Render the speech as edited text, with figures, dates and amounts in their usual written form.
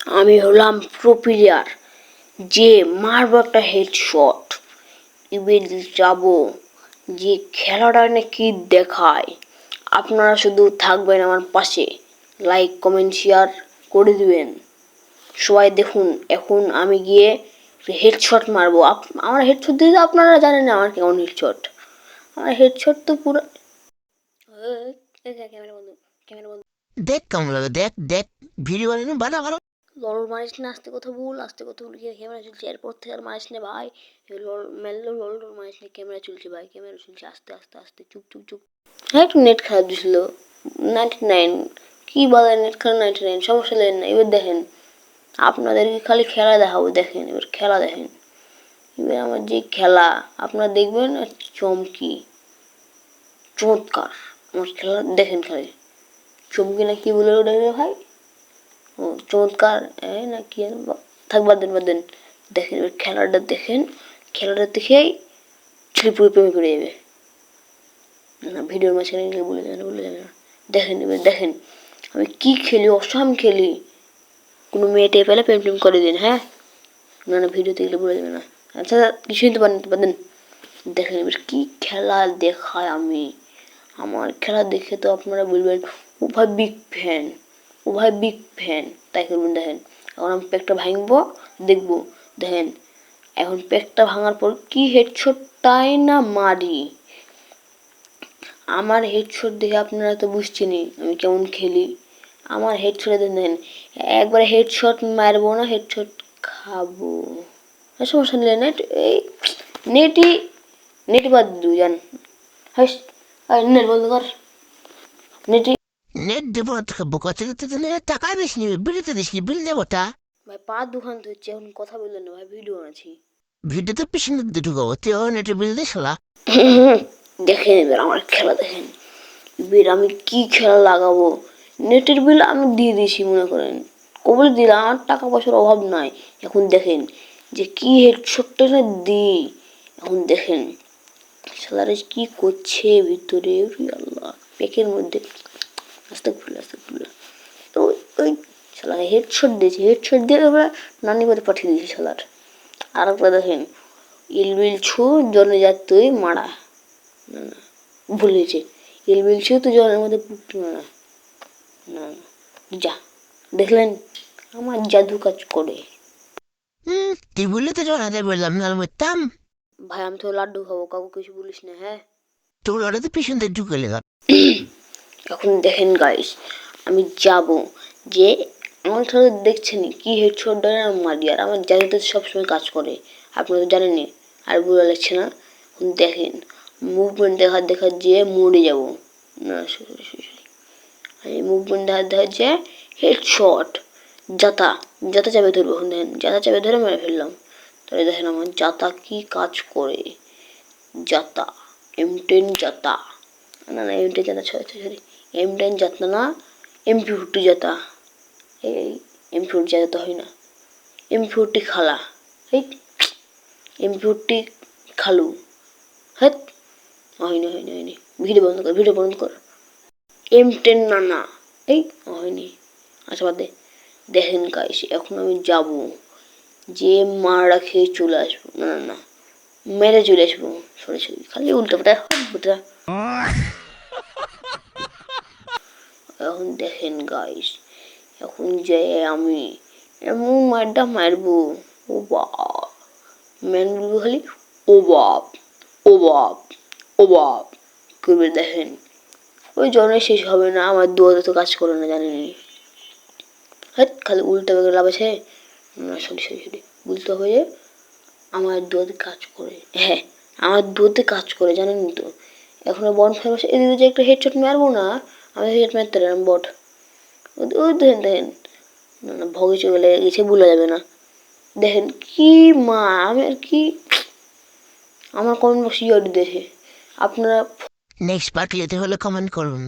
আমি হলাম pro player, যে মারব একটা হেডশট। এবার যাব যে খেলাটা নাকি দেখায়। আপনারা শুধু থাকবেন আমার পাশে, লাইক কমেন্ট শেয়ার করে দিবেন। সবাই দেখুন, এখন আমি গিয়ে হেডশট মারবো। আমার হেডশট দিতে আপনারা জানেন না আমার কেমন হেডশট। আমার হেডশট তো পুরো ক্যামেরা বন্ধ, ক্যামেরা বন্ধ। দেখ কেমন লাগে, দেখ দেখ ভিডিও বানানো বানা ভালো। লল মারিস না, আস্তে কথা বল, আস্তে কথা বল। ক্যামেরা চলছে, এরপর থেকে আর মারিস না ভাই। লল মেললো, লল মারিস না, ক্যামেরা চলছে ভাই, ক্যামেরা চলছে। আস্তে আস্তে আস্তে, চুপ চুপ চুপ। হ্যাঁ, একটু নেট খারাপ দিছিল। 99 কি বলে, নেট খারাপ 99, সমস্যা নেই না। এবার দেখেন, আপনাদেরকে খালি খেলা দেখাবো, দেখেন এবার খেলা দেখেন। এবার আমার যে খেলা আপনারা দেখবেন, চমকি চমৎকার আমার খেলা দেখেন খালি। চমকি না কি বলে ওটা ভাই, ও চমৎকার না কি থাক, বাদ দেন। দেখেন এবার খেলাটা দেখেন, খেলাটা দেখেই ছেলে পুরো প্রেমে পড়ে যাবে। না ভিডিওর মাঝখানে গেলে বলে যাবে না। দেখেন এবার দেখেন আমি কি খেলি, অসাম খেলি। কোনো মেয়েটে পেলে প্রেম টেম করে দিন, হ্যাঁ। না ভিডিওতে গেলে বলে যাবে না। আচ্ছা কিছুই তো পারেন। দেখেন এবার কি খেলা দেখায় আমি। আমার খেলা দেখে তো আপনারা বলবেন ও ভাই বিগ ফ্যান, ও ভাই বিগ ফ্যান, তাই করবেন। দেখেন এখন আমি প্যাকটা ভাঙবো, দেখবো। দেখেন এখন প্যাকটা ভাঙার পর কি হেডশটটাই না মারি। আমার হেডশট দেখে আপনারা তো বুঝছেনই আমি কেমন খেলি। আমার হেডশটে দেখেন, একবারে হেডশট মারবো না, হেডশট খাবো। সমস্যা নিলে নেট, এই নেট বাদ দু জান। হাস, নেট বন্ধ কর। নেট নেট দেবো বোকা থেকে টাকা বেশি নিবে, বিলিতে দিস কি বিল দেবো তা। ভাই পা দুখান ধরছে, এখন কথা বললেন না ভাই, ভিডিও আছি। ভিডিওতে পিছনে ঢুকাবো, তুই নেটে বিল দিস শালা। দেখেন এবার আমার খেলা দেখেন। এবার আমি কি খেলা লাগাবো। নেটের বিল আমি দিয়ে দিয়েছি মনে করেন, কবল দিলাম, আমার টাকা পয়সার অভাব নাই। এখন দেখেন যে কি হেডশটটা না দিই। এখন দেখেন শালারে কি করছে ভিতরে, আল্লাহ পেকের মধ্যে। আস্তে খুলে তো ওই শালা হেডশট দিয়েছে, হেডশট দিয়ে এবার নানি বাড়ি পাঠিয়ে দিয়েছে শালার। আর একবার দেখেন ইলবিল ছু জলে যা তুই মারা। না ভুলেছে, ইলবিল ছু তুই জলের মধ্যে পুকটি মারা। না যা, দেখলেন আমার জাদু কাজ করে। তুই বললে তো জড়াতে বললাম না মরতাম। ভাই আমি তো লাড্ডু খাবো, কাউকে কিছু বলিস না, হ্যাঁ। তোর ওটাতে পিছন থেকে ঢুকেলে এখন দেখেন গাইস, আমি যাব যে আমার সাথে দেখছেন কি হেডশট মারি, আর আমার জাদুতে সবসময় কাজ করে। আপনারা তো জানেনই, আর বুড়া লাগছে না। দেখেন মুভমেন্ট দেখা যেয়ে মরে যাব। না আমি মুভমেন্ট দেখা যে হেডশট, যাতা যাতা চাপে ধরবো। এখন দেখেন যাতা চাপে ধরে মেরে ফেললাম। তাহলে দেখেন আমার যাতা কি কাজ করে। যাতা M10 যাতা, না M10 যাতা, সরি M10 যাতা না, MP40 যাতা। এই MP40 যাতা তো হয় না, MP40 খালা। এই MP40 খালু। হ্যাঁ হয়নি। ভিডিও বন্ধ কর। M10 না এই হয়নি। আচ্ছা বাদ দে। দেখেন গাইস এখন আমি যাব যে মারা খেয়ে চলে আসবো। না মেরে চলে আসবো। সরি খালি উল্টা পাল্টা। এখন দেখেন গাইস, এখন যে আমি এমন মারটা মারবো, ও বাপ, ম্যানগুলো খালি ও বাপ ও বাপ ও বাপ করবে। দেখেন ওই জনে শেষ হবে না, আমার দুয়ারে তো কাজ করে না জানেনি। হ্যাঁ খালি উল্টা বেগে লাভ আছে। না সরি উল্টো হয়ে আমার দুয়ারে কাজ করে। হ্যাঁ আমার দুয়ারে কাজ করে জানেন তো। এখন বন ফেমাস এদিকে যে একটা হেডশট মারবো না, আমি হেড মারতে পারি বট। ওই দেখেন না ভগে চলে গেছে, ভুলে যাবে না। দেখেন কি মা, আমি আর কি, আমার কমেন্ট বক্স ইয়ে দেখে আপনারা নেক্সট পার্ট যেতে হলে কমেন্ট করুন।